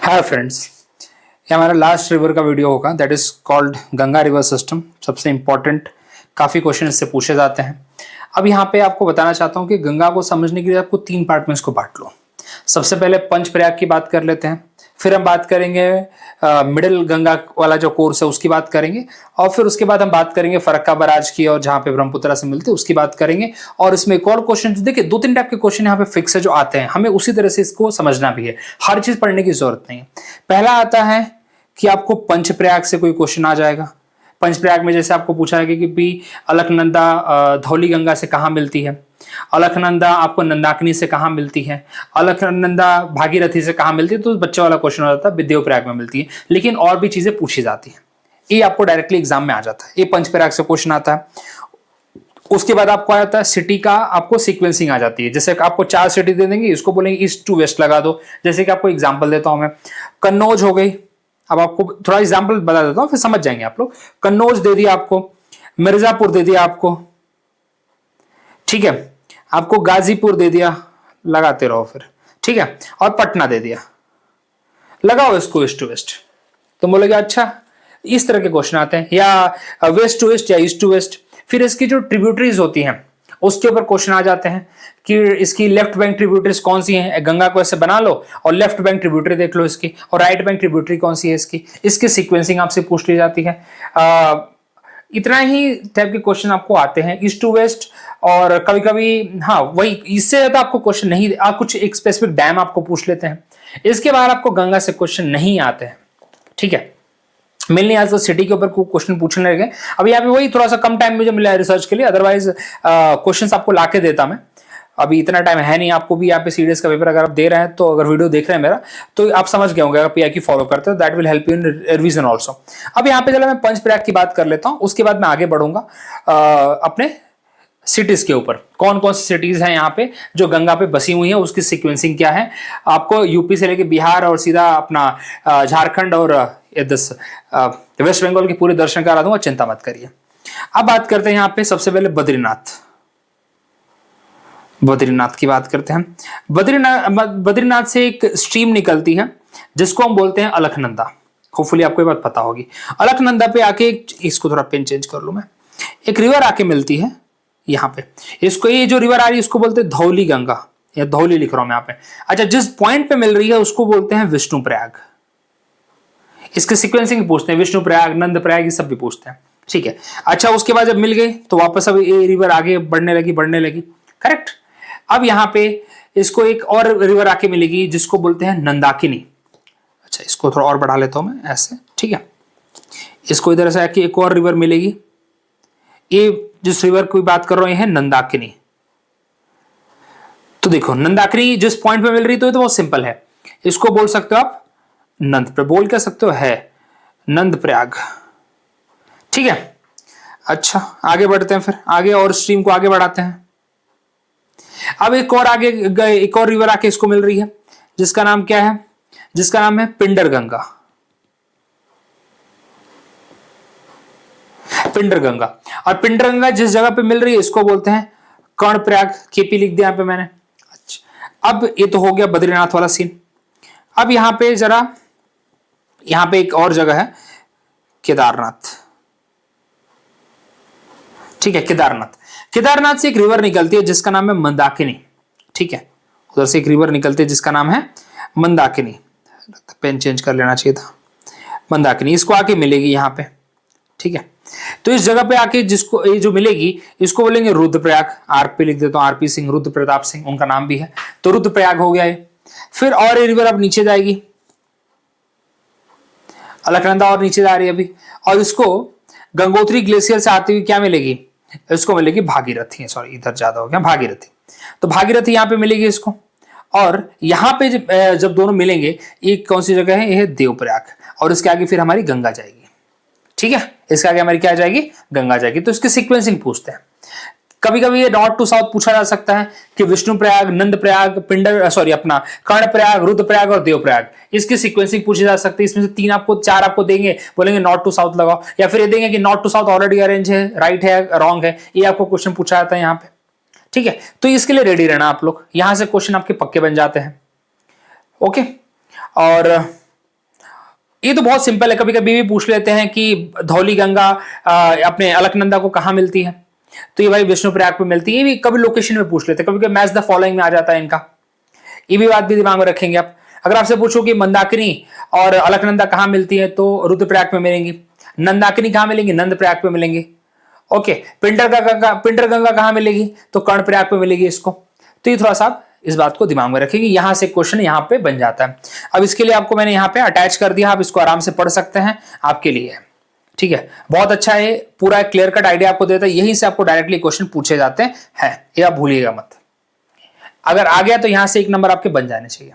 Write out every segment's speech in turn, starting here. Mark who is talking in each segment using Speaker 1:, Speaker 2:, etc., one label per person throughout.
Speaker 1: Hi friends, ये हमारा last river का वीडियो होगा that is called Ganga river system. सबसे इंपॉर्टेंट काफ़ी क्वेश्चन इससे पूछे जाते हैं। अब यहाँ पे आपको बताना चाहता हूँ कि गंगा को समझने के लिए आपको 3 पार्ट में इसको बांट लो। सबसे पहले पंचप्रयाग की बात कर लेते हैं, फिर हम बात करेंगे मिडिल गंगा वाला जो कोर्स है उसकी बात करेंगे, और फिर उसके बाद हम बात करेंगे फरक्का बराज की और जहाँ पे ब्रह्मपुत्रा से मिलते हैं उसकी बात करेंगे। और इसमें एक और क्वेश्चन, देखिए 2-3 टाइप के क्वेश्चन यहाँ पे फिक्स है जो आते हैं, हमें उसी तरह से इसको समझना भी है, हर चीज पढ़ने की जरूरत नहीं है। पहला आता है कि आपको पंचप्रयाग से कोई क्वेश्चन आ जाएगा। पंचप्रयाग में जैसे आपको पूछा है कि भी अलकनंदा धौली गंगा से कहाँ मिलती है, अलकनंदा आपको नंदाकिनी से कहाँ मिलती है, अलकनंदा भागीरथी से कहाँ मिलती है, तो बच्चे वाला क्वेश्चन हो जाता है विद्योप्रयाग में मिलती है। लेकिन और भी चीजें पूछी जाती हैं, ये आपको डायरेक्टली एग्जाम में आ जाता है, ये पंचप्रयाग से क्वेश्चन आता है। उसके बाद आपको आ जाता है सिटी का, आपको सीक्वेंसिंग आ जाती है। जैसे आपको 4 सिटी दे देंगे, इसको बोलेंगे ईस्ट टू वेस्ट लगा दो। जैसे कि आपको एग्जाम्पल देता हूं मैं, कन्नौज हो गई। अब आपको थोड़ा एग्जाम्पल बता देता हूं, फिर समझ जाएंगे आप लोग। कन्नौज दे दिया आपको, मिर्जापुर दे दिया आपको, ठीक है, आपको गाजीपुर दे दिया, लगाते रहो फिर, ठीक है, और पटना दे दिया, लगाओ इसको ईस्ट टू वेस्ट। तो बोलेगा अच्छा, इस तरह के क्वेश्चन आते हैं, या वेस्ट टू ईस्ट या ईस्ट टू वेस्ट। फिर इसकी जो ट्रिब्यूटरीज होती हैं उसके ऊपर क्वेश्चन आ जाते हैं कि इसकी लेफ्ट बैंक ट्रिब्यूटरीज कौन सी हैं। गंगा को ऐसे बना लो और लेफ्ट बैंक ट्रिब्यूटरी देख लो इसकी, और राइट बैंक ट्रिब्यूटरी कौन सी है इसकी सीक्वेंसिंग आपसे पूछ ली जाती है। इतना ही टाइप के क्वेश्चन आपको आते हैं ईस्ट टू वेस्ट। और कभी कभी हाँ वही, इससे ज्यादा आपको क्वेश्चन नहीं, आप कुछ एक स्पेसिफिक डैम आपको पूछ लेते हैं, इसके बाद आपको गंगा से क्वेश्चन नहीं आते हैं, ठीक है। मेनली आज तो सिटी के ऊपर क्वेश्चन पूछने लगे। अब यहाँ पे वही थोड़ा सा कम टाइम मुझे मिला है रिसर्च के लिए, अदरवाइज क्वेश्चंस आपको लाके देता मैं। अभी इतना टाइम है नहीं, आपको भी यहाँ पे सीडीएस का पेपर अगर आप दे रहे हैं, तो अगर वीडियो देख रहे हैं मेरा, तो आप समझ गए होंगे। अगर पीआईक्यू फॉलो करते हो that will help you in revision also. अब यहाँ पे चलो मैं पंचप्रयाग की बात कर लेता हूँ, उसके बाद मैं आगे बढ़ूंगा अपने सिटीज के ऊपर। कौन कौन सी सिटीज हैं यहाँ पे जो गंगा पे बसी हुई है, उसकी सीक्वेंसिंग क्या है। आपको यूपी से लेके बिहार और सीधा अपना झारखंड और वेस्ट बंगाल की पूरे दर्शन करा दूंगा, चिंता मत करिए। अब बात करते हैं यहाँ पे सबसे पहले बद्रीनाथ की बात करते हैं। बद्रीनाथ से एक स्ट्रीम निकलती है जिसको हम बोलते हैं अलकनंदा। होपफुली आपको ये बात पता होगी। अलकनंदा पे आके, इसको थोड़ा पेन चेंज कर लू मैं, एक रिवर आके मिलती है यहाँ पे। इसको, ये जो रिवर आ रही है इसको बोलते हैं धौली गंगा, या धौली लिख रहा हूं मैं यहाँ पे। अच्छा, जिस पॉइंट पे मिल रही है उसको बोलते हैं विष्णु प्रयाग। इसके सीक्वेंसिंग पूछते हैं, विष्णु प्रयाग, नंद प्रयाग, ये सब भी पूछते हैं, ठीक है। अच्छा, उसके बाद जब मिल गई तो वापस अब ये रिवर आगे बढ़ने लगी, करेक्ट। अब यहाँ पे इसको एक और रिवर आके मिलेगी जिसको बोलते हैं नंदाकिनी। अच्छा, इसको थोड़ा और बढ़ा लेता हूं मैं ऐसे, ठीक है। इसको इधर से आके एक और रिवर मिलेगी, ये जिस रिवर की बात कर रहे हैं नंदाकिनी। तो देखो नंदाकिनी जिस पॉइंट पे मिल रही, तो ये तो बहुत सिंपल है, इसको बोल सकते हो आप नंद पे, बोल क्या सकते हो, है नंद प्रयाग, ठीक है। अच्छा, आगे बढ़ते हैं, फिर आगे और स्ट्रीम को आगे बढ़ाते हैं। अब एक और आगे गए, एक और रिवर आके इसको मिल रही है जिसका नाम क्या है, जिसका नाम है पिंडर गंगा। और पिंडर गंगा जिस जगह पे मिल रही है इसको बोलते हैं कर्णप्रयाग। केपी लिख दिया यहाँ पे मैंने। अच्छा, अब ये तो हो गया बद्रीनाथ वाला सीन। अब यहाँ पे जरा, यहाँ पे एक और जगह है केदारनाथ, ठीक है। केदारनाथ से एक रिवर निकलती है जिसका नाम है मंदाकिनी, ठीक है। उधर से एक रिवर निकलती है जिसका नाम है मंदाकिनी, पेन चेंज कर लेना चाहिए था, मंदाकिनी। इसको आके मिलेगी यहाँ पे, ठीक है। तो इस जगह पे आके जिसको ये जो मिलेगी इसको बोलेंगे रुद्रप्रयाग। आरपी लिख देता हूं, आरपी सिंह, रुद्र प्रताप सिंह उनका नाम भी है, तो रुद्रप्रयाग हो गया ये। फिर और ये रिवर अब नीचे जाएगी, अलकनंदा और नीचे जा रही है अभी, और इसको गंगोत्री ग्लेशियर से आती हुई क्या मिलेगी, इसको मिलेगी भागीरथी, सॉरी इधर ज्यादा हो गया, भागीरथी। तो भागीरथी यहाँ पे मिलेगी इसको, और यहाँ पे जब दोनों मिलेंगे, एक कौन सी जगह है, यह है देवप्रयाग, और इसके आगे फिर हमारी गंगा जाएगी, ठीक है। इसके आगे हमारी क्या जाएगी, गंगा जाएगी। तो इसकी सीक्वेंसिंग पूछते हैं। कभी कभी ये नॉर्थ टू साउथ पूछा जा सकता है कि विष्णु प्रयाग, नंद प्रयाग, अपना कर्ण प्रयाग, रुद्र प्रयाग और देव प्रयाग, इसकी सीक्वेंसिंग पूछी जा सकती है। इसमें से 4 आपको देंगे, बोलेंगे नॉर्थ टू साउथ लगाओ, या फिर ये देंगे कि north to south already arrange है, राइट है, रॉन्ग है, ये आपको क्वेश्चन पूछा जाता है यहाँ पे, ठीक है। तो इसके लिए रेडी रहना आप लोग, यहां से क्वेश्चन आपके पक्के बन जाते हैं, ओके। और ये तो बहुत सिंपल है, कभी कभी भी पूछ लेते हैं कि धौली गंगा अपने अलकनंदा को कहाँ मिलती है, तो ये भाई विष्णुप्रयाग पे मिलती है। ये भी कभी लोकेशन में पूछ लेते हैं, कभी कभी मैच द फॉलोइंग में आ जाता है इनका, ये भी बात भी दिमाग में रखेंगे आप। अगर आपसे पूछो कि मंदाकिनी और अलकनंदा कहाँ मिलती है, तो रुद्रप्रयाग में मिलेंगी। नंदाकिनी कहाँ मिलेंगी, नंदप्रयाग पे मिलेंगी। ओके, पिंडर गंगा कहाँ मिलेगी, तो कर्णप्रयाग पे मिलेगी इसको। तो ये थोड़ा सा इस बात को दिमाग में रखेंगे, यहां से क्वेश्चन यहां पे बन जाता है। अब इसके लिए आपको मैंने यहां पे अटैच कर दिया, आप इसको आराम से पढ़ सकते हैं, आपके लिए ठीक है। बहुत अच्छा है, पूरा क्लियर कट आइडिया आपको देता है, यहीं से आपको डायरेक्टली क्वेश्चन पूछे जाते हैं, ये आप भूलिएगा मत। अगर आ गया तो यहां से 1 नंबर आपके बन जाने चाहिए।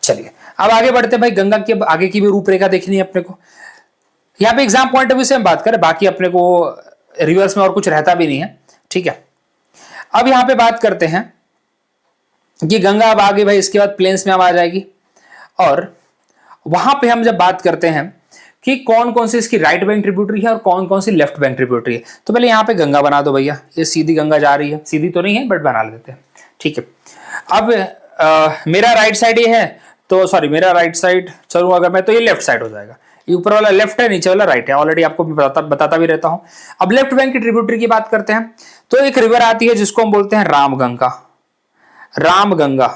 Speaker 1: चलिए अब आगे बढ़ते हैं भाई, गंगा के आगे की भी रूपरेखा देखनी है अपने को। यहां पे एग्जाम पॉइंट ऑफ व्यू से हम बात करें, बाकी अपने को रिवर्स में और कुछ रहता भी नहीं है, ठीक है। अब यहां पे बात करते हैं कि गंगा अब आगे भाई, इसके बाद प्लेन्स में अब आ जाएगी, और वहां पे हम जब बात करते हैं कि कौन कौन सी इसकी राइट बैंक ट्रिब्यूटरी है और कौन कौन सी लेफ्ट बैंक ट्रिब्यूटरी है, तो पहले यहां पे गंगा बना दो भैया। ये सीधी गंगा जा रही है, सीधी तो नहीं है बट बना लेते हैं, ठीक है। अब मेरा राइट साइड ये है, तो सॉरी मेरा राइट साइड चलूँ अगर मैं, तो ये लेफ्ट साइड हो जाएगा। ये ऊपर वाला लेफ्ट है, नीचे वाला राइट है, ऑलरेडी आपको भी बताता भी रहता हूं। अब लेफ्ट बैंक की ट्रिब्यूटरी की बात करते हैं, तो एक रिवर आती है जिसको हम बोलते हैं रामगंगा। रामगंगा,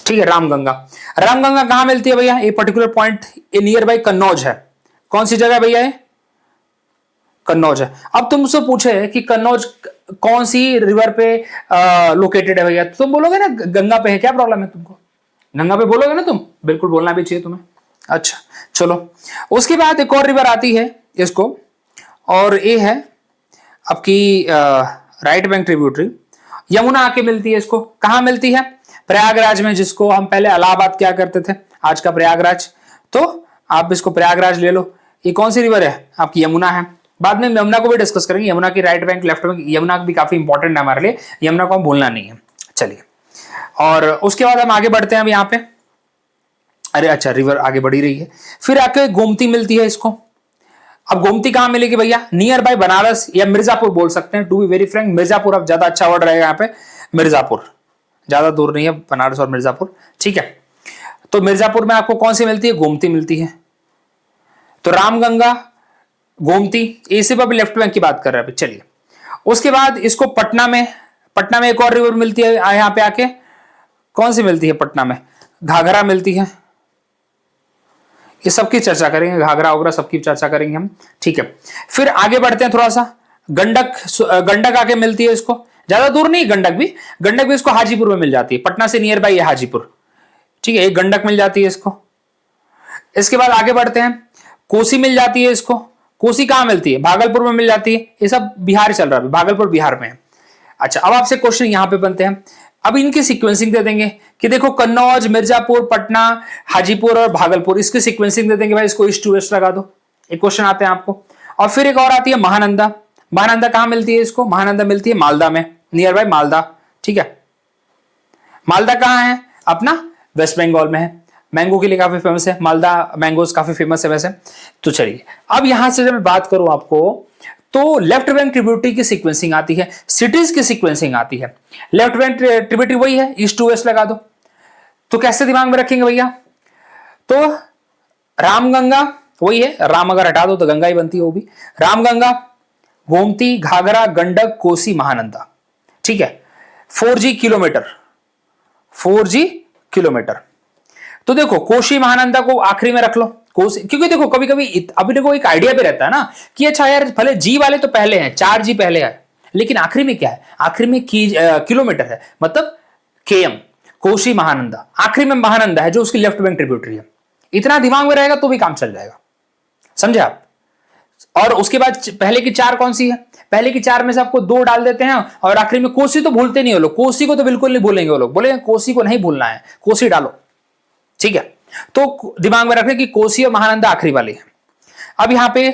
Speaker 1: ठीक है, रामगंगा। रामगंगा कहां मिलती है भैया, ये पर्टिकुलर पॉइंट ये नियर बाई कन्नौज है। कौन सी जगह भैया, ये कन्नौज है। अब तुमसे पूछे कि कन्नौज कौन सी रिवर पे लोकेटेड है भैया, तो तुम बोलोगे ना गंगा पे है, क्या प्रॉब्लम है तुमको, गंगा पे बोलोगे ना तुम, बिल्कुल बोलना भी चाहिए तुम्हें। अच्छा चलो, उसके बाद एक और रिवर आती है इसको, और ये है आपकी राइट बैंक ट्रिब्यूटरी, यमुना आके मिलती है इसको। कहां मिलती है, प्रयागराज में, जिसको हम पहले इलाहाबाद क्या करते थे, आज का प्रयागराज, तो आप इसको प्रयागराज ले लो। ये कौन सी रिवर है आपकी, यमुना है। बाद में यमुना को भी डिस्कस करेंगे, यमुना की right bank left bank, Yamuna भी काफी इंपॉर्टेंट है हमारे लिए, यमुना को हम भूलना नहीं है। चलिए, और उसके बाद हम आगे बढ़ते हैं अब यहाँ पे, अरे अच्छा रिवर आगे बढ़ी रही है, फिर आके गोमती मिलती है इसको। अब गोमती कहां मिलेगी भैया, नियर बाय बनारस या मिर्जापुर बोल सकते हैं, to be very frank Mirzapur अब ज्यादा अच्छा वर्ड रहेगा यहाँ पे, मिर्जापुर ज्यादा दूर नहीं है बनारस और मिर्जापुर, ठीक है। तो मिर्जापुर में आपको कौन सी मिलती है, गोमती मिलती है। तो रामगंगा, गोमती, ये सिर्फ अभी लेफ्ट बैंक की बात कर रहे हैं अभी। चलिए, उसके बाद इसको पटना में एक और रिवर मिलती है, यहाँ पे आके कौन सी मिलती है पटना में, घाघरा मिलती है। ये सबकी चर्चा करेंगे, घाघरा वगैरह सबकी चर्चा करेंगे हम, ठीक है। फिर आगे बढ़ते हैं थोड़ा सा, गंडक आके मिलती है इसको, ज्यादा दूर नहीं गंडक भी इसको हाजीपुर में मिल जाती है, पटना से नियर बाई है हाजीपुर, ठीक है। एक गंडक मिल जाती है इसको। इसके बाद आगे बढ़ते हैं, कोसी मिल जाती है इसको। कोसी कहां मिलती है, भागलपुर में मिल जाती है। ये सब बिहार चल रहा है, भागलपुर बिहार में है। अच्छा, अब आपसे क्वेश्चन यहां पे बनते हैं, अब इनकी सीक्वेंसिंग दे देंगे कि देखो कन्नौज, मिर्जापुर, पटना, हाजीपुर और भागलपुर, इसकी सीक्वेंसिंग दे देंगे भाई, इसको ईस्ट टू वेस्ट लगा दो। एक क्वेश्चन आते हैं आपको। और फिर एक और आती है महानंदा। महानंदा कहां मिलती है इसको, महानंदा मिलती है मालदा में, नियर बाय मालदा, ठीक है। मालदा कहां है, अपना वेस्ट बंगाल में है, मैंगो के लिए काफी फेमस है, मालदा मैंगोज काफी फेमस है वैसे। तो चलिए, अब यहां से जब मैं बात करूं आपको, तो लेफ्ट बैंक ट्रिब्यूटरी की सीक्वेंसिंग आती है, सिटीज की सीक्वेंसिंग आती है। लेफ्ट बैंक ट्रिब्यूटरी वही है, ईस्ट टू वेस्ट लगा दो। तो कैसे दिमाग में रखेंगे भैया, तो रामगंगा वही है, राम अगर हटा दो तो गंगा ही बनती है वो भी। रामगंगा, गोमती, घाघरा, गंडक, कोसी, महानंदा, ठीक है। 4G kilometre. तो देखो कोशी महानंदा को आखिरी में रख लो, कोसी, क्योंकि देखो कभी कभी अभी देखो एक आइडिया भी रहता है ना कि अच्छा यार भले जी वाले तो पहले हैं, 4G पहले है, लेकिन आखिरी में क्या है, आखिरी में किलोमीटर है, मतलब KM। कोशी महानंदा, आखिरी में महानंदा है जो उसकी लेफ्ट बैंक ट्रिब्यूटरी है। इतना दिमाग में रहेगा तो भी काम चल जाएगा, समझे आप। और उसके बाद पहले की 4 कौन सी है, पहले की 4 में से आपको 2 डाल देते हैं, और आखिरी में कोसी तो भूलते नहीं हो लोग, कोसी को तो बिल्कुल नहीं भूलेंगे वो लोग, बोलेंगे कोसी को नहीं भूलना है, कोसी डालो, ठीक है। तो दिमाग में रखें कि कोसी और महानंदा आखिरी वाली है। अब यहां पे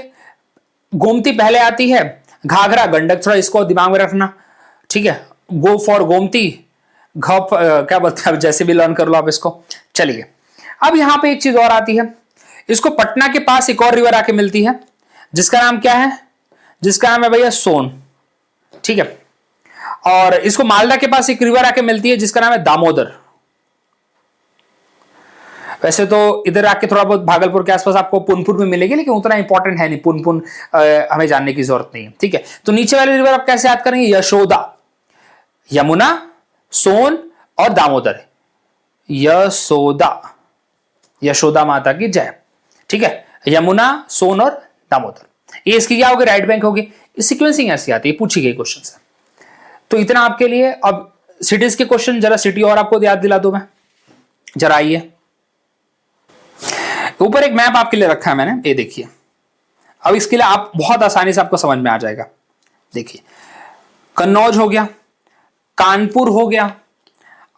Speaker 1: गोमती पहले आती है, घाघरा, गंडक, थोड़ा इसको दिमाग में रखना, ठीक है। गो फॉर गोमती, क्या बोलते हैं, जैसे भी लर्न कर लो आप इसको। चलिए, अब यहां पे एक चीज और आती है, इसको पटना के पास एक और रिवर आके मिलती है, जिसका नाम क्या है, जिसका नाम है भैया सोन, ठीक है। और इसको मालदा के पास एक रिवर आके मिलती है जिसका नाम है दामोदर। वैसे तो इधर आके थोड़ा बहुत भागलपुर के आसपास आपको पुनपुन में मिलेगी, लेकिन उतना इंपॉर्टेंट है नहीं, पुनपुन हमें जानने की जरूरत नहीं है। ठीक है, तो नीचे वाले रिवर आप कैसे याद करेंगे? यशोदा, यमुना, सोन और दामोदर। यशोदा, यशोदा माता की जय। ठीक है, यमुना, सोन और दामोदर, ये इसकी क्या होगी? राइट बैंक होगी। सीक्वेंसिंग ऐसी आती है, पूछी गई क्वेश्चन से। तो इतना आपके लिए। अब सिटीज के क्वेश्चन, जरा सिटी और आपको याद दिला दूं मैं, जरा आइए। ऊपर एक मैप आपके लिए रखा है मैंने, ये देखिए। अब इसके लिए आप बहुत आसानी से आपको समझ में आ जाएगा। देखिए, कन्नौज हो गया, कानपुर हो गया,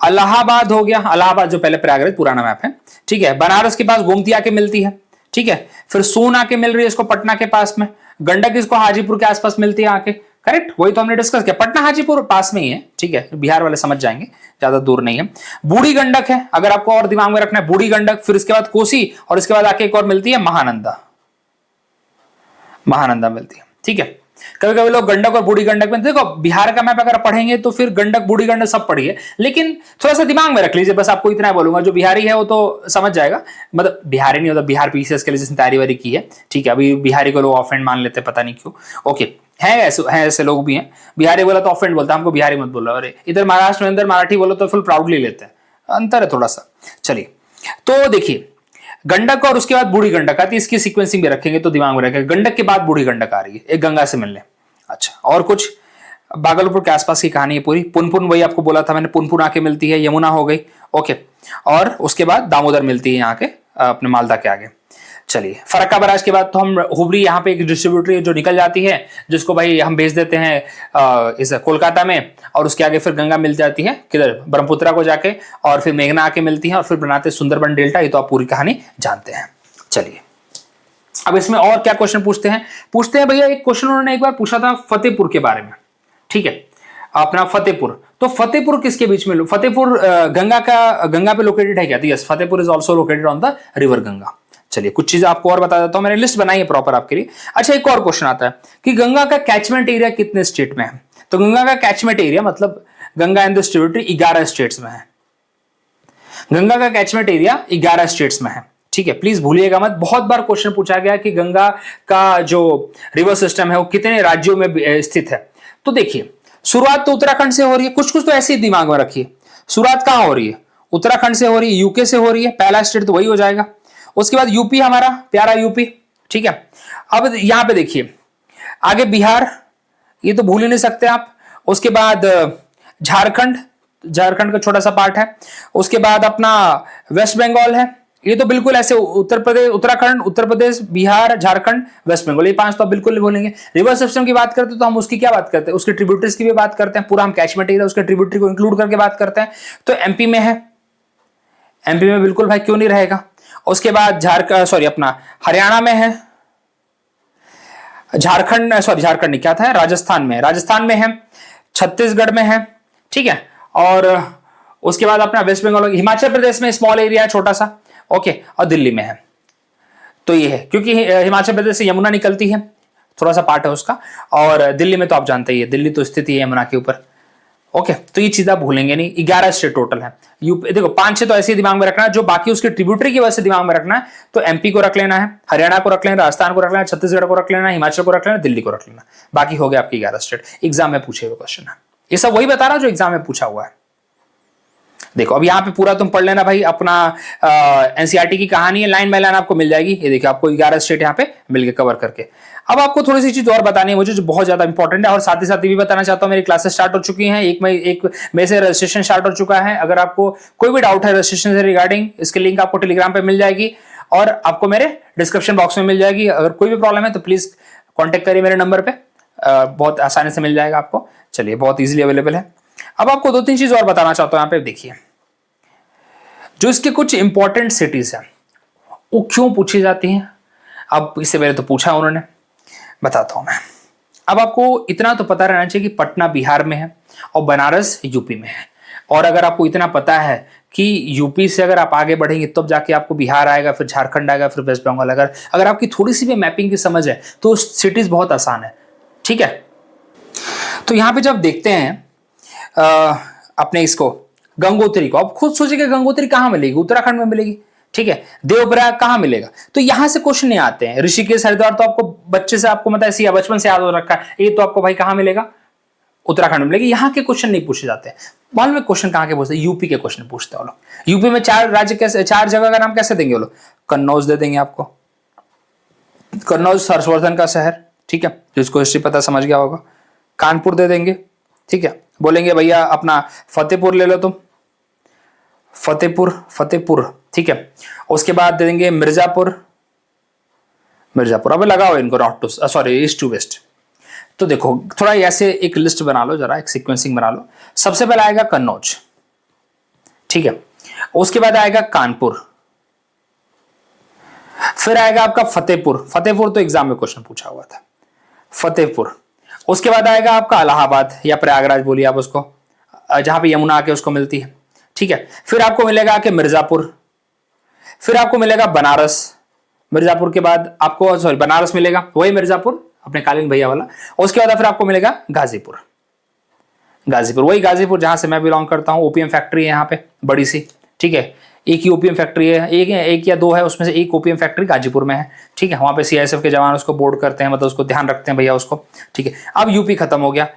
Speaker 1: इलाहाबाद हो गया, इलाहाबाद जो पहले प्रयागराज पुराना मैप है। ठीक है, बनारस के पास गोमती आके मिलती है। ठीक है, फिर सोन आके मिल रही है इसको पटना के पास में। गंडक इसको हाजीपुर के आसपास मिलती है आके। करेक्ट, वही तो हमने डिस्कस किया, पटना हाजीपुर पास में ही है। ठीक है, बिहार वाले समझ जाएंगे, ज्यादा दूर नहीं है। बूढ़ी गंडक है, अगर आपको और दिमाग में रखना है, बूढ़ी गंडक, फिर इसके बाद कोसी, और इसके बाद आके एक और मिलती है महानंदा, महानंदा मिलती है। ठीक है, कभी कभी लोग गंडक और बूढ़ी गंडक में, देखो बिहार का मैप अगर पढ़ेंगे तो फिर गंडक बूढ़ी गंडक सब पढ़िए, लेकिन थोड़ा सा दिमाग में रख लीजिए, बस आपको इतना बोलूंगा। जो बिहारी है वो तो समझ जाएगा, मतलब बिहारी नहीं होता, बिहार पीसीएस के लिए जिसने तैयारी वारी की है। ठीक है, अभी बिहारी को लोग ऑफेंड मान लेते, पता नहीं क्यों। ओके, है ऐसे लोग भी हैं, बिहारी बोला तो ऑफेंड बोलता है, हमको बिहारी मत बोलो। अरे इधर महाराष्ट्र में अंदर मराठी बोलो तो फुल प्राउडली लेते हैं, अंतर है थोड़ा सा। चलिए, तो देखिए गंडक और उसके बाद बूढ़ी गंडक आती है, इसकी सीक्वेंसिंग भी रखेंगे तो दिमाग में रखेंगे। गंडक के बाद बूढ़ी गंडक आ रही है, एक गंगा से मिलने। अच्छा, और कुछ भागलपुर के आसपास की कहानी है पूरी। पुनपुन वही आपको बोला था मैंने, पुनपुन आके मिलती है, यमुना हो गई। ओके, और उसके बाद दामोदर मिलती है यहाँ के अपने मालदा के आगे। चलिए, फरक्का बराज के बाद तो हम हुबली, यहाँ पे एक डिस्ट्रीब्यूटरी जो निकल जाती है, जिसको भाई हम भेज देते हैं इस कोलकाता में, और उसके आगे फिर गंगा मिल जाती है किधर? ब्रह्मपुत्रा को जाके, और फिर मेघना आके मिलती है, और फिर बनाते सुंदरबन डेल्टा। ये तो आप पूरी कहानी जानते हैं। चलिए, अब इसमें और क्या क्वेश्चन पूछते हैं भैया। एक क्वेश्चन उन्होंने एक बार पूछा था फतेहपुर के बारे में। ठीक है, अपना फतेहपुर, तो फतेहपुर किसके बीच में? फतेहपुर गंगा पे लोकेटेड है क्या? Yes, Fatehpur is also located on the river Ganga. चलिए, कुछ चीजें आपको और बता देता हूं, मैंने लिस्ट बनाई है प्रॉपर आपके लिए। अच्छा, एक और क्वेश्चन आता है कि गंगा का कैचमेंट एरिया कितने स्टेट में है? तो गंगा का कैचमेंट एरिया, मतलब Ganga in this tributary 11 states में है। गंगा का कैचमेंट एरिया 11 स्टेट्स में है। ठीक है, प्लीज भूलिएगा मत, बहुत बार क्वेश्चन पूछा गया कि गंगा का जो रिवर सिस्टम है वो कितने राज्यों में स्थित है। तो देखिए, शुरुआत तो उत्तराखंड से हो रही है, कुछ कुछ तो ऐसे ही दिमाग में रखिए। शुरुआत कहां हो रही है? उत्तराखंड से हो रही है, यूके से हो रही है, पहला स्टेट तो वही हो जाएगा। उसके बाद यूपी, हमारा प्यारा यूपी। ठीक है, अब यहां पे देखिए, आगे बिहार, ये तो भूल ही नहीं सकते आप। उसके बाद झारखंड, झारखंड का छोटा सा पार्ट है। उसके बाद अपना वेस्ट बंगाल है, ये तो बिल्कुल ऐसे उत्तर प्रदेश, उत्तराखंड, उत्तर प्रदेश, बिहार, झारखंड, वेस्ट बंगाल, ये 5 तो आप बिल्कुल नहीं भूलेंगे। रिवर सिस्टम की बात करते हैं तो हम उसकी क्या बात करते हैं? उसके ट्रिब्यूटरीज की भी बात करते हैं, पूरा हम कैचमेंट एरिया उसके ट्रिब्यूटरी को इंक्लूड करके बात करते हैं। तो एमपी में है, एमपी में बिल्कुल भाई क्यों नहीं रहेगा। उसके बाद अपना हरियाणा में है, झारखंड झारखंड नहीं, क्या था, राजस्थान में है, छत्तीसगढ़ में है। ठीक है, और उसके बाद अपना वेस्ट बंगाल, हिमाचल प्रदेश में स्मॉल एरिया है छोटा सा। ओके, और दिल्ली में है। तो ये है, क्योंकि हिमाचल प्रदेश से यमुना निकलती है, थोड़ा सा पार्ट है उसका, और दिल्ली में तो आप जानते ही है, दिल्ली तो स्थित है यमुना के ऊपर। ओके, तो ये चीज आप भूलेंगे नहीं। 11 स्टेट टोटल है। यूपी देखो 5-6 तो ऐसे ही दिमाग में रखना है, जो बाकी उसके ट्रिब्यूटरी की वजह से दिमाग में रखना है। तो एमपी को रख लेना है, हरियाणा को रख लेना, राजस्थान को रख लेना, छत्तीसगढ़ को रख लेना, हिमाचल को रख लेना, दिल्ली को रख लेना। बाकी हो गया आपकी 11 स्टेट। एग्जाम में पूछे हुए क्वेश्चन है, ये सब वही बता रहा जो एग्जाम में पूछा हुआ है। देखो, अब यहाँ पे पूरा तुम पढ़ लेना भाई, अपना एनसीईआरटी की कहानी है, लाइन बाय लाइन आपको मिल जाएगी। ये देखिए, आपको 11 स्टेट यहाँ पे मिलके कवर करके। अब आपको थोड़ी सी चीज और बतानी है मुझे, जो बहुत ज्यादा इंपॉर्टेंट है, और साथ ही साथ ये भी बताना चाहता हूँ, मेरी क्लासेस स्टार्ट हो चुकी हैं। एक मई से रजिस्ट्रेशन स्टार्ट हो चुका है। अगर आपको कोई भी डाउट है रजिस्ट्रेशन से रिगार्डिंग, इसकी लिंक आपको टेलीग्राम पे मिल जाएगी, और आपको मेरे डिस्क्रिप्शन बॉक्स में मिल जाएगी। अगर कोई भी प्रॉब्लम है तो प्लीज कॉन्टेक्ट करिए मेरे नंबर पे, बहुत आसानी से मिल जाएगा आपको। चलिए, बहुत ईजिली अवेलेबल है। अब आपको 2-3 चीज और बताना चाहता हूँ। यहाँ पे देखिए, जो इसके कुछ इंपॉर्टेंट सिटीज हैं वो क्यों पूछी जाती हैं। अब इससे पहले तो पूछा उन्होंने, बताता हूं मैं। अब आपको इतना तो पता रहना चाहिए कि पटना बिहार में है और बनारस यूपी में है। और अगर आपको इतना पता है कि यूपी से अगर आप आगे बढ़ेंगे तब जाके आपको बिहार आएगा, फिर झारखंड आएगा, फिर वेस्ट बंगाल। अगर आपकी थोड़ी सी भी मैपिंग की समझ है तो सिटीज बहुत आसान है। ठीक है, तो यहां पे जब देखते हैं अपने इसको गंगोत्री को, अब खुद सोचिए गंगोत्री कहां मिलेगी? उत्तराखंड में मिलेगी। ठीक है, देवप्रयाग कहाँ मिलेगा? तो यहां से क्वेश्चन नहीं आते हैं। ऋषिकेश हरिद्वार तो आपको बच्चे से आपको मतलब ऐसी बचपन से याद हो रखा है, ये तो आपको भाई कहाँ मिलेगा? उत्तराखंड में मिलेगा। यहाँ के क्वेश्चन नहीं पूछे जाते हैं। मालूम में क्वेश्चन कहाँ के पूछते हैं? यूपी के क्वेश्चन पूछते हैं वो लोग। यूपी में 4 राज्य कैसे, 4 जगह का नाम कैसे देंगे वो लोग? कन्नौज दे देंगे आपको, कन्नौज हर्षवर्धन का शहर, ठीक है, जिसको हिस्ट्री पता समझ गया होगा। कानपुर दे देंगे, ठीक है, बोलेंगे भैया अपना फतेहपुर ले लो तुम, फतेहपुर, ठीक है। उसके बाद दे देंगे मिर्जापुर, अब लगाओ इनको north to sorry east to west. तो देखो थोड़ा ऐसे एक लिस्ट बना लो, जरा एक सीक्वेंसिंग बना लो। सबसे पहले आएगा कन्नौज, ठीक है, उसके बाद आएगा कानपुर, फिर आएगा आपका फतेहपुर तो एग्जाम में क्वेश्चन पूछा हुआ था, फतेहपुर। उसके बाद आएगा आपका इलाहाबाद या प्रयागराज बोलिए आप उसको, जहां पे यमुना आके उसको मिलती है, ठीक है। फिर आपको मिलेगा आके मिर्जापुर, फिर आपको मिलेगा बनारस, मिर्जापुर के बाद आपको सॉरी बनारस मिलेगा, वही मिर्जापुर अपने कालीन भैया वाला। उसके बाद फिर आपको मिलेगा गाजीपुर, वही गाजीपुर जहां से मैं बिलोंग करता हूं। ओपीएम फैक्ट्री है यहाँ पे बड़ी सी, ठीक है, एक ही ओपीएम फैक्ट्री है, एक या 2 है, उसमें से एक ओपीएम फैक्ट्री गाजीपुर में है, ठीक है। वहां पे सीआईएसएफ के जवान उसको बोर्ड करते हैं, मतलब उसको ध्यान रखते हैं भैया उसको, ठीक है। अब यूपी खत्म हो गया,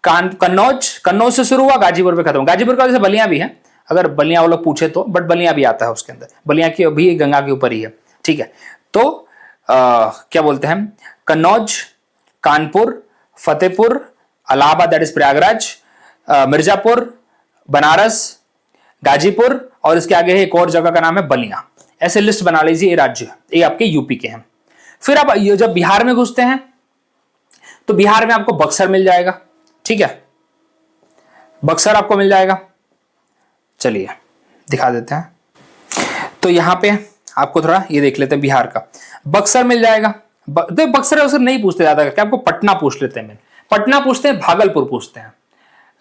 Speaker 1: कन्नौज से शुरू हुआ, गाजीपुर पे खत्म। गाजीपुर का जैसे बलिया भी है, अगर बलिया वो लोग पूछे तो, बट बलिया भी आता है उसके अंदर, बलिया की भी गंगा के ऊपर ही है, ठीक है। तो क्या बोलते हैं, कन्नौज, कानपुर, फतेहपुर, इलाहाबाद दैट इज प्रयागराज, मिर्जापुर, बनारस, गाजीपुर, और इसके आगे है एक और जगह का नाम है बलिया। ऐसे लिस्ट बना लीजिए, ये राज्य ये आपके यूपी के हैं। फिर आप जब बिहार में घुसते हैं तो बिहार में आपको बक्सर मिल जाएगा, ठीक है, बक्सर आपको मिल जाएगा। चलिए दिखा देते हैं, तो यहां पे आपको थोड़ा ये देख लेते हैं, बिहार का बक्सर मिल जाएगा। तो बक्सर नहीं पूछते ज्यादा करके, आपको पटना पूछ लेते हैं, पटना पूछते हैं, भागलपुर पूछते हैं,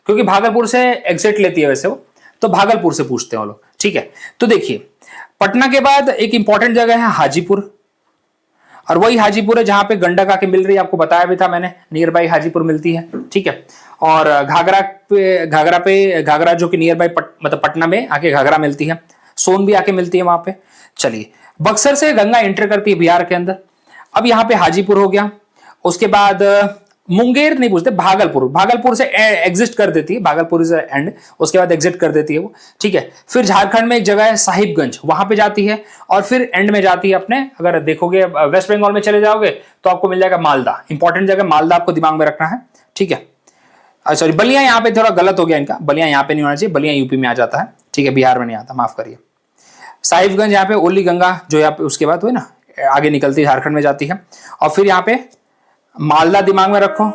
Speaker 1: क्योंकि भागलपुर से एग्जिट लेती है वैसे वो, तो भागलपुर से पूछते हैं वो लोग, ठीक है। तो देखिए पटना के बाद एक इंपॉर्टेंट जगह है हाजीपुर, और वही हाजीपुर है जहां पे गंडक आके मिल रही है, आपको बताया भी था मैंने, नियर बाई हाजीपुर मिलती है, ठीक है। और घाघरा जो कि नियर बाई मतलब पटना में आके घाघरा मिलती है, सोन भी आके मिलती है वहां पे। चलिए बक्सर से गंगा एंटर करती है बिहार के अंदर। अब यहाँ पे हाजीपुर हो गया, उसके बाद मुंगेर नहीं पूछते, भागलपुर से एग्जिस्ट कर देती है, भागलपुर इज एंड, उसके बाद एग्जिट कर देती है वो, ठीक है। फिर झारखंड में एक जगह है साहिबगंज, वहां पे जाती है, और फिर एंड में जाती है अपने, अगर देखोगे वेस्ट बंगाल में चले जाओगे तो आपको मिल जाएगा मालदा, इंपॉर्टेंट जगह मालदा आपको दिमाग में रखना है, ठीक है। सॉरी बलिया यहाँ पे थोड़ा गलत हो गया इनका, बलिया यहाँ पे नहीं होना चाहिए, बलिया यूपी में आ जाता है, ठीक है, बिहार में नहीं आता, माफ करिए। साहिबगंज यहाँ पे ओली गंगा जो यहाँ पे उसके बाद हुई ना आगे निकलती है, झारखंड में जाती है। और फिर यहाँ पे मालदा दिमाग में रखो,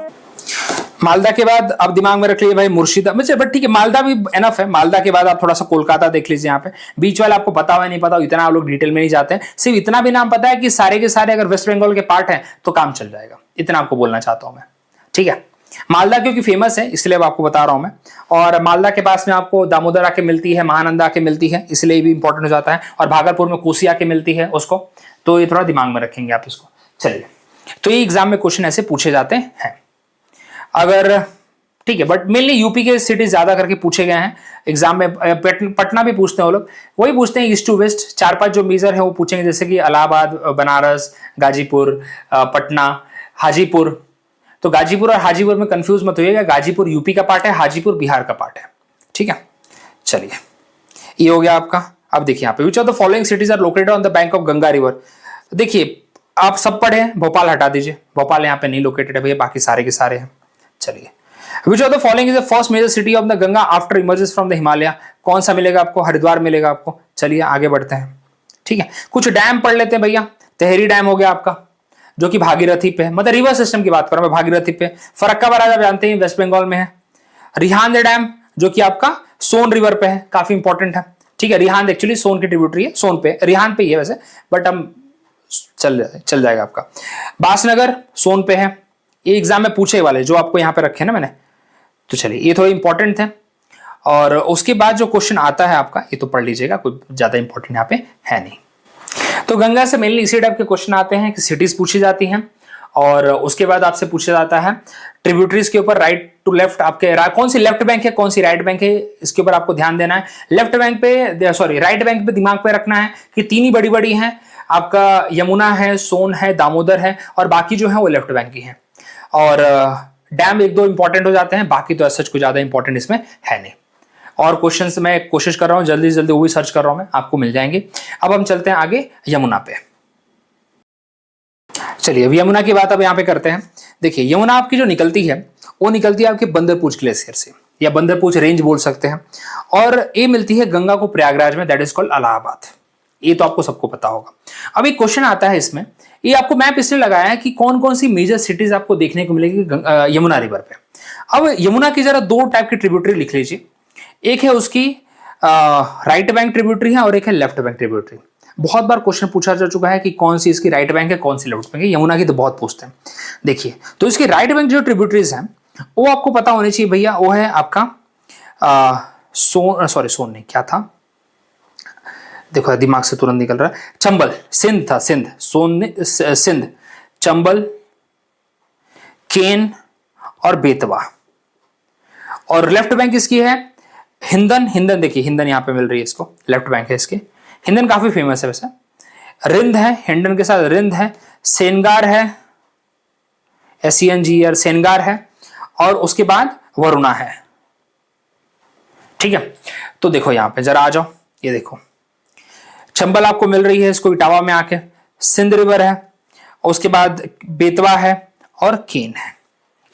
Speaker 1: मालदा के बाद अब दिमाग में रख लीजिए भाई मुर्शिदाबाद, बट ठीक है मालदा भी एनफ है। मालदा के बाद आप थोड़ा सा कोलकाता देख लीजिए, यहाँ पे बीच वाला आपको पता हुआ नहीं पता, इतना आप लोग डिटेल में नहीं जाते हैं, सिर्फ इतना भी नाम पता है कि सारे के सारे अगर वेस्ट बंगाल के पार्ट हैं तो काम चल जाएगा, इतना आपको बोलना चाहता हूं मैं, ठीक है। मालदा क्योंकि फेमस है इसलिए अब आपको बता रहा हूं मैं, और मालदा के पास में आपको दामोदर आके मिलती है, महानंदा आके मिलती है, इसलिए भी इंपॉर्टेंट हो जाता है, और भागलपुर में कोसी आके मिलती है उसको, तो ये थोड़ा दिमाग में रखेंगे आप इसको। चलिए तो ये एग्जाम में क्वेश्चन ऐसे पूछे जाते हैं अगर, ठीक है, बट मेनली यूपी के सिटीज ज्यादा करके पूछे गए हैं एग्जाम में। पटना भी पूछते हैं वो लोग, वही पूछते हैं ईस्ट टू वेस्ट, 4-5 जो मेजर है वो पूछेंगे, जैसे कि इलाहाबाद, बनारस, गाजीपुर, पटना, हाजीपुर। तो गाजीपुर और हाजीपुर में कंफ्यूज मत होइएगा, गाजीपुर यूपी का पार्ट है, हाजीपुर बिहार का पार्ट है, ठीक है। चलिए ये हो गया आपका। अब देखिए यहाँ पे which of the following cities are located on the bank of Ganga river. देखिए आप सब पढ़े, भोपाल हटा दीजिए, भोपाल यहाँ पे नहीं लोकेटेड है भैया, बाकी सारे के सारे हैं। चलिए which of the following is the first major city of the Ganga after emerges from the Himalaya. कौन सा मिलेगा आपको? हरिद्वार मिलेगा आपको। चलिए आगे बढ़ते हैं, ठीक है। कुछ डैम पढ़ लेते हैं भैया। तहरी डैम हो गया आपका, जो कि भागीरथी पे है, मतलब रिवर सिस्टम की बात कर रहा हूं मैं, भागीरथी पे। फरक्का बराज आप जानते हैं वेस्ट बंगाल में है। रिहांद डैम जो कि आपका सोन रिवर पे है, काफी इंपॉर्टेंट है, ठीक है। रिहांद एक्चुअली सोन की ट्रिब्यूटरी है, सोन पे, रिहांद पे ही है वैसे, बट हम चल जाएगा आपका। बासनगर सोन पे है, ये एग्जाम में पूछे वाले जो आपको यहाँ पे रखे ना मैंने, तो चलिए ये थोड़े इंपॉर्टेंट थे। और उसके बाद जो क्वेश्चन आता है आपका, ये तो पढ़ लीजिएगा, कोई ज्यादा इंपॉर्टेंट यहाँ पे है नहीं। तो गंगा से मेनली इसी टाइप के क्वेश्चन आते हैं कि सिटीज पूछी जाती हैं, और उसके बाद आपसे पूछा जाता है ट्रिब्यूटरीज के ऊपर राइट टू लेफ्ट, आपके कौन सी लेफ्ट बैंक है कौन सी राइट बैंक है, इसके ऊपर आपको ध्यान देना है। लेफ्ट बैंक पे सॉरी राइट बैंक पे दिमाग पे रखना है कि तीन ही बड़ी बड़ी हैं, आपका यमुना है, सोन है, दामोदर है, और बाकी जो है वो लेफ्ट बैंक की हैं। और डैम एक दो इंपॉर्टेंट हो जाते हैं, बाकी तो ऐसा कुछ ज्यादा इंपॉर्टेंट इसमें है नहीं। और क्वेश्चंस मैं कोशिश कर रहा हूं जल्दी जल्दी वो भी सर्च कर रहा हूं मैं, आपको मिल जाएंगे। अब हम चलते हैं आगे यमुना पे। चलिए अब यमुना की बात अब यहाँ पे करते हैं। देखिए यमुना आपकी जो निकलती है वो निकलती है आपके बंदरपूछ ग्लेशियर से, या बंदरपूछ रेंज बोल सकते हैं, और ये मिलती है गंगा को प्रयागराज में, दैट इज कॉल्ड इलाहाबाद। ये तो आपको सबको पता होगा। अब एक क्वेश्चन आता है इसमें, ये आपको मैप इसलिए लगाया है कि कौन कौन सी मेजर सिटीज आपको देखने को मिलेगी यमुना रिवर पे। अब यमुना की जरा दो टाइप की ट्रिब्यूटरी लिख लीजिए, एक है उसकी राइट बैंक ट्रिब्यूटरी है और एक है लेफ्ट बैंक ट्रिब्यूटरी। बहुत बार क्वेश्चन पूछा जा चुका है कि कौन सी इसकी राइट बैंक है कौन सी लेफ्ट बैंक है, यमुना की तो बहुत पूछते हैं। देखिए तो इसकी राइट बैंक जो ट्रिब्यूटरीज हैं वो आपको पता होनी चाहिए भैया, वो है आपका सोन नहीं, क्या था, देखो दिमाग से तुरंत निकल रहा है, चंबल, सिंध था, सिंध, सिंध, चंबल, केन और बेतवा। और लेफ्ट बैंक इसकी है हिंदन, हिंदन देखिए हिंदन यहां पे मिल रही है इसको, लेफ्ट बैंक है इसके। हिंदन काफी फेमस है वैसे। रिंद है, हिंडन के साथ रिंद है, सेनगार है, SENGR सेनगार है, और उसके बाद वरुणा है। ठीक है, तो देखो यहां पे जरा आ जाओ, ये देखो चंबल आपको मिल रही है इसको इटावा में आके, सिंध रिवर है, और उसके बाद बेतवा है और केन है।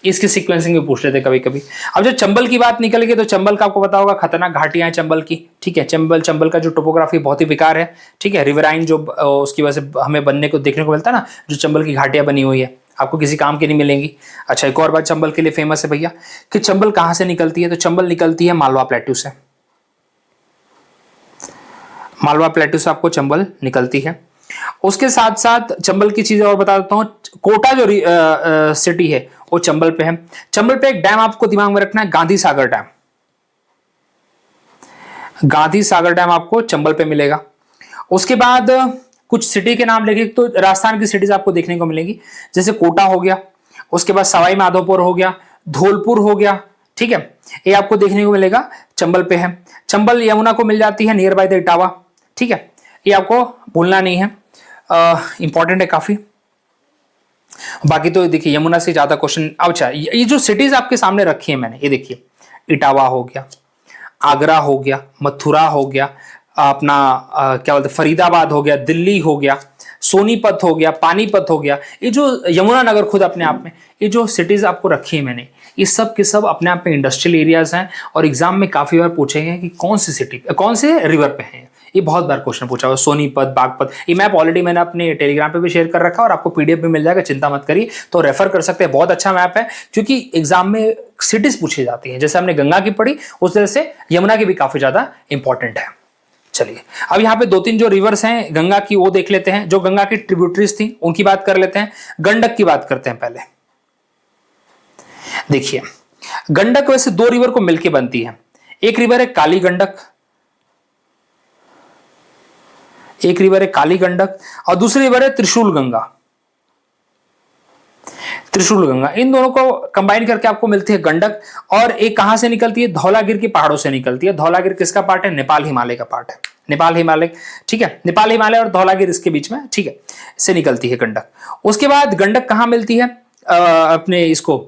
Speaker 1: इसकी सीक्वेंसिंग में पूछ लेते कभी कभी। अब जब चंबल की बात निकलेगी तो चंबल का आपको पता होगा खतरनाक घाटियां हैं चंबल की। ठीक है, चंबल का जो टोपोग्राफी बहुत ही बेकार है। ठीक है, रिवराइन जो उसकी वजह से हमें बनने को देखने को मिलता है ना, जो चंबल की घाटियां बनी हुई है आपको किसी काम की नहीं मिलेंगी। अच्छा एक और बात चंबल के लिए फेमस है भैया कि चंबल कहां से निकलती है, तो चंबल निकलती है मालवा प्लेट्यू से। मालवा प्लेट्यू से आपको चंबल निकलती है। उसके साथ साथ चंबल की चीजें और बता देता हूं, कोटा जो सिटी है वो चंबल पे है। चंबल पे एक डैम आपको दिमाग में रखना है, गांधी सागर डैम। गांधी सागर डैम आपको चंबल पे मिलेगा। उसके बाद कुछ सिटी के नाम लेंगे तो राजस्थान की सिटीज आपको देखने को मिलेंगी, जैसे कोटा हो गया, उसके बाद सवाई माधोपुर हो गया, धौलपुर हो गया। ठीक है, ये आपको देखने को मिलेगा चंबल पे है। चंबल यमुना को मिल जाती है नियर बाय द इटावा। ठीक है, ये आपको भूलना नहीं है, इंपॉर्टेंट है काफी। बाकी तो देखिए यमुना से ज्यादा क्वेश्चन। अच्छा ये जो सिटीज आपके सामने रखी है मैंने, ये देखिए इटावा हो गया, आगरा हो गया, मथुरा हो गया, अपना क्या बोलते फरीदाबाद हो गया, दिल्ली हो गया, सोनीपत हो गया, पानीपत हो गया, ये जो यमुना नगर खुद अपने आप में, ये जो सिटीज आपको रखी है मैंने, ये सब के सब अपने आप में इंडस्ट्रियल एरियाज हैं। और एग्जाम में काफी बार पूछे गए कि कौन सी सिटी कौन से रिवर पे है, ये बहुत बार क्वेश्चन पूछा हुआ। सोनीपत, बागपत, ये मैप ऑलरेडी मैंने अपने टेलीग्राम पे भी शेयर कर रखा है और आपको PDF भी मिल जाएगा, चिंता मत करिए, तो रेफर कर सकते हैं। बहुत अच्छा मैप है क्योंकि एग्जाम में सिटीज पूछी जाती है, जैसे हमने गंगा की पढ़ी उस तरह से यमुना की भी काफी ज्यादा इंपॉर्टेंट है। चलिए अब यहाँ पे दो तीन जो रिवर्स हैं गंगा की वो देख लेते हैं, जो गंगा की ट्रिब्यूटरीज थी उनकी बात कर लेते हैं। गंडक की बात करते हैं पहले। देखिए गंडक वैसे दो रिवर को मिलकर बनती है, एक रिवर है काली गंडक, एक रिवर है काली गंडक, और दूसरी रिवर है त्रिशूल गंगा। त्रिशूल गंगा, इन दोनों को कंबाइन करके आपको मिलती है गंडक। और एक कहां से निकलती है, धौलागिर की पहाड़ों से निकलती है। धौलागिर किसका पार्ट है, नेपाल हिमालय का पार्ट है, नेपाल हिमालय। ठीक है, नेपाल हिमालय और धौलागिर इसके बीच में, ठीक है, से निकलती है गंडक। उसके बाद गंडक कहां मिलती है, अपने इसको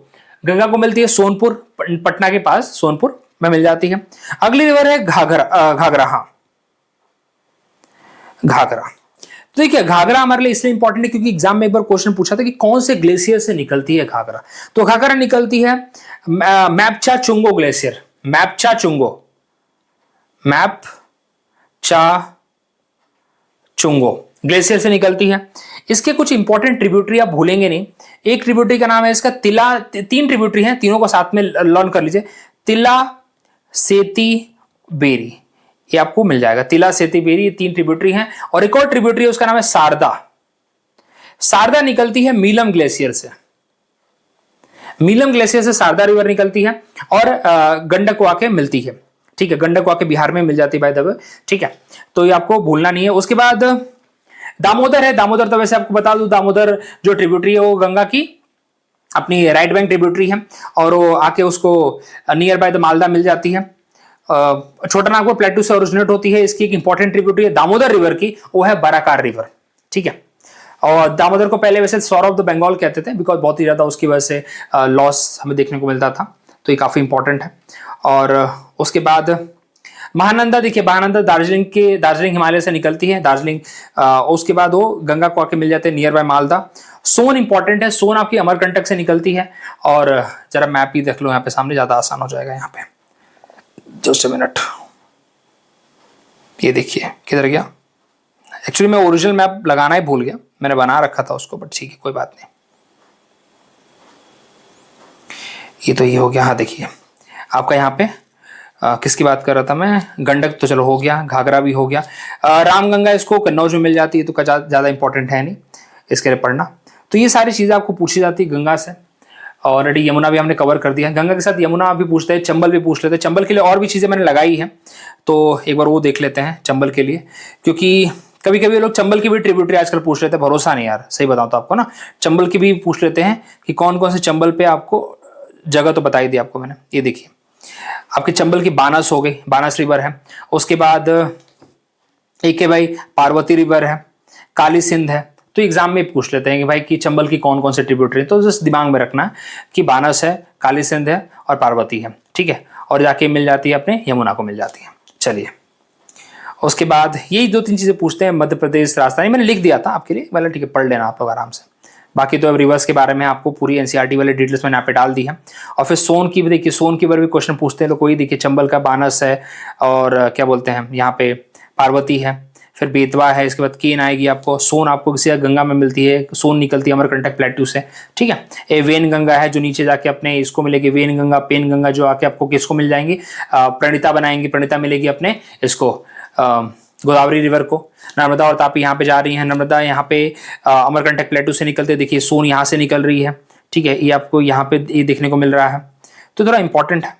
Speaker 1: गंगा को मिलती है सोनपुर, पटना के पास सोनपुर में मिल जाती है। अगली रिवर है घाघरा। हाँ घाघरा, तो देखिए घाघरा हमारे लिए इसलिए इंपॉर्टेंट है क्योंकि एग्जाम में एक बार क्वेश्चन पूछा था कि कौन से ग्लेशियर से निकलती है घाघरा, तो घाघरा निकलती है मैपचा चुंगो ग्लेशियर, मैपचा चुंगो ग्लेशियर से निकलती है। इसके कुछ इंपॉर्टेंट ट्रिब्यूटरी आप भूलेंगे नहीं। एक ट्रिब्यूटरी का नाम है इसका तिला, तीन ट्रिब्यूटरी हैं, तीनों को साथ में लर्न कर लीजिए। तिला, सेती, बेरी, ये आपको मिल जाएगा। तिला, सेती, बेरी, ये तीन ट्रिब्यूटरी हैं। और एक और ट्रिब्यूटरी है उसका नाम है शारदा। शारदा निकलती है मीलम ग्लेशियर से, मीलम ग्लेशियर से शारदा रिवर निकलती है और गंडक को आके मिलती है। ठीक है, गंडक को आके बिहार में मिल जाती है बाय द वे। ठीक है, तो ये आपको भूलना नहीं है। उसके बाद दामोदर है, दामोदर तो वैसे आपको बता दूं, दामोदर जो ट्रिब्यूटरी है वो गंगा की अपनी राइट बैंक ट्रिब्यूटरी है, और वो आके उसको नियर बाय द मालदा मिल जाती है। छोटा नागपुर प्लेटू से ओरिजिनेट होती है। इसकी एक इंपॉर्टेंट ट्रिब्यूटरी है दामोदर रिवर की, वो है बराकार रिवर, ठीक है। और दामोदर को पहले वैसे सौर ऑफ द बंगाल कहते थे, बिकॉज बहुत ही ज्यादा उसकी वजह से लॉस हमें देखने को मिलता था, तो ये काफी इंपॉर्टेंट है। और उसके बाद महानंदा, देखिए महानंदा दार्जिलिंग हिमालय से निकलती है, दार्जिलिंग उसके बाद वो गंगा को आके मिल जाते हैं near by Malda. Son important है, सोन आपकी अमरकंटक से निकलती है। और जरा मैप ही देख लो यहाँ पे सामने, ज्यादा आसान हो जाएगा यहाँ पे। जस्ट अ मिनट, ये देखिए किधर गया। एक्चुअली मैं ओरिजिनल मैप लगाना ही भूल गया, मैंने बना रखा था उसको, बट ठीक है कोई बात नहीं। ये तो ये हो गया। हाँ देखिए आपका यहाँ पे किसकी बात कर रहा था मैं, गंडक तो चलो हो गया, घाघरा भी हो गया। रामगंगा इसको कन्नौज में मिल जाती है, तो ज्यादा इंपॉर्टेंट है नहीं इसके लिए पढ़ना। तो ये सारी चीजें आपको पूछी जाती है गंगा से। ऑलरेडी यमुना भी हमने कवर कर दिया, गंगा के साथ यमुना भी पूछते हैं, चंबल भी पूछ लेते हैं। चंबल के लिए और भी चीजें मैंने लगाई है, तो एक बार वो देख लेते हैं चंबल के लिए, क्योंकि कभी कभी लोग चंबल की भी ट्रिब्यूटरी आजकल पूछ लेते हैं। भरोसा नहीं यार, सही बताऊं तो आपको ना, चंबल की भी पूछ लेते हैं कि कौन कौन से चंबल पे आपको जगह तो बताई दी आपको मैंने। ये देखिए आपके चंबल की बानस हो गई, बानस रिवर है। उसके बाद एक है भाई पार्वती रिवर है, काली सिंध है। तो एग्जाम में पूछ लेते हैं कि भाई कि चंबल की कौन कौन से ट्रिब्यूटरी है, तो जस्ट दिमाग में रखना कि बानस है, काली सिंध है और पार्वती है, ठीक है। और जाके मिल जाती है अपने यमुना को मिल जाती है। चलिए उसके बाद यही 2-3 चीजें पूछते हैं। मध्य प्रदेश राजधानी मैंने लिख दिया था आपके लिए, मतलब ठीक है पढ़ लेना आप लोग आराम से। बाकी तो अब रिवर्स के बारे में आपको पूरी एनसीईआरटी वाले डिटेल्स मैंने यहाँ पे डाल दी है। और फिर सोन की भी देखिए, सोन की बारे में क्वेश्चन पूछते हैं लोग, कोई देखिए चंबल का बानस है, और क्या बोलते हैं यहाँ पे पार्वती है, फिर बेतवा है, इसके बाद केन आएगी आपको। सोन आपको किसी गंगा में मिलती है, सोन निकलती है अमरकंटक प्लेटू से, ठीक है। ये वेन गंगा है जो नीचे जाके अपने इसको मिलेगी, वेन गंगा, पेन गंगा जो आके आपको किसको मिल जाएंगी, प्रणिता बनाएंगी, प्रणिता मिलेगी अपने इसको गोदावरी रिवर को। नर्मदा और तापी यहाँ पे जा रही है, नर्मदा यहाँ पे अमरकंटक प्लेटू से निकलते, देखिए सोन यहाँ से निकल रही है, ठीक है। ये आपको यहाँ पे ये देखने को मिल रहा है, तो थोड़ा इंपॉर्टेंट है।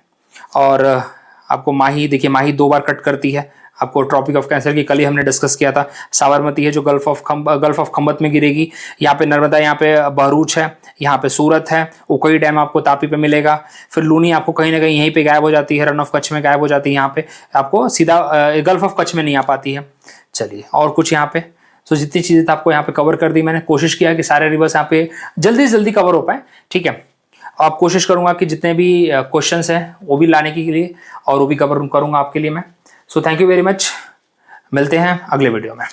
Speaker 1: और आपको माही, देखिए माही 2 बार कट करती है आपको, ट्रॉपिक ऑफ कैंसर की कल ही हमने डिस्कस किया था। साबरमती है जो गल्फ ऑफ खंबत में गिरेगी। यहाँ पे नर्मदा, यहाँ पे भरूच है, यहाँ पे सूरत है, उकोई डैम आपको तापी पे मिलेगा। फिर लूनी आपको कहीं ना कहीं यहीं पे गायब हो जाती है, रन ऑफ कच्छ में गायब हो जाती है, यहाँ पे आपको सीधा गल्फ ऑफ कच्छ में नहीं आ पाती है। चलिए और कुछ यहाँ पे, तो जितनी चीजें तो आपको यहाँ पे कवर कर दी मैंने। कोशिश किया कि सारे रिवर्स यहाँ पे जल्दी से जल्दी कवर हो पाए, ठीक है। आप कोशिश करूंगा कि जितने भी क्वेश्चंस हैं वो भी लाने के लिए, और वो भी कवर करूंगा आपके लिए मैं। So thank you very much, मिलते हैं अगले वीडियो में।